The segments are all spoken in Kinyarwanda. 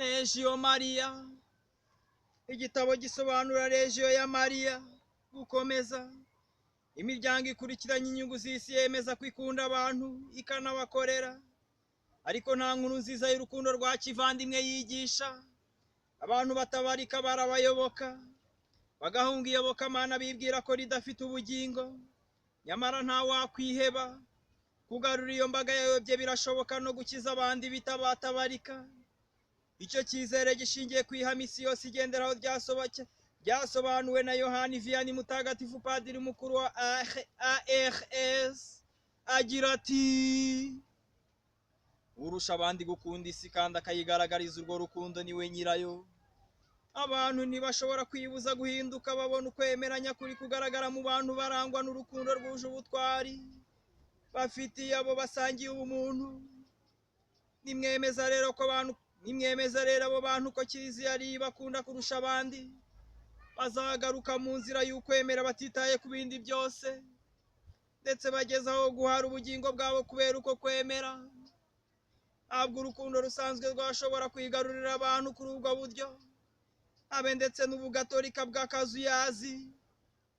Regiyo Mariya. Igitabo gisobanura regiyo ya Mariya. Gukomeza. Imiryango ikurikiranye inyungu z'isi yemeza ko ikunda abantu ikanabakorera, ariko nta nkuru nziza y'urukundo rwa kivandimwe yigisha. Abantu batabarika barabayoboka, bagahunga iyobokamana bibwira ko ridafite ubugingo, nyamara nta wakwiheba. Kugarura iyo mbaga yayobye birashoboka no gukiza abandi bitabarika. Icyo cyizere gishingiye ku ihame isi yose igenderaho ryasobanuwe na Yohani Vianney Mutagatifu, padiri mukuru wa ARS, agira ati: urusha abandi gukunda isi kandi akayigaragariza urwo rukundo niwe nyirayo. Abantu ntibashobora kwibuza guhinduka babona ukwemera nyakuri kugaragara mu bantu barangwa n'urukundo rwuje ubutwari bafitiye abo basangiye ubumuntu. Nimwemeza rero abo bantu ko Kiliziya ari ibakunda kurusha abandi, bazagaruka mu nzira y'ukwemera batitaye ku bindi byose, ndetse bageze aho guhara ubugingo bwabo kubera uko kwemera. Ntabwo urukundo rusanzwe rwashobora kwigarurira abantu kuri ubwo buryo, habe ndetse n'ubugatolika bw'akazuyazi.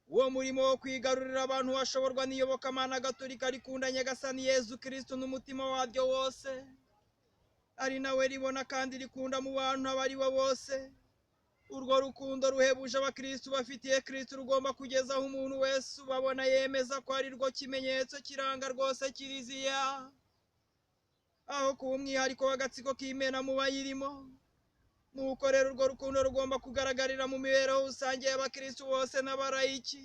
Uwo murimo wo kwigarurira abantu washoborwa n'iyobokamana gatolika rikunda Nyagasani Yezu Kristo n'umutima waryo wose, ari nawe ribona kandi rikunda mu bantu abo ari bo bose. Urwo rukundo ruhebuje abakristu bafitiye Kristo rugomba kugeza aho umuntu wese ubabona yemeza ko ari rwo kimenyetso kiranga rwose Kiliziya, aho kuba umwihariko w'agatsiko k'imena mu bayirimo. Nuko rero urwo rukundo rugomba kugaragarira mu mibereho rusange y'abakristu bose n'abarayiki.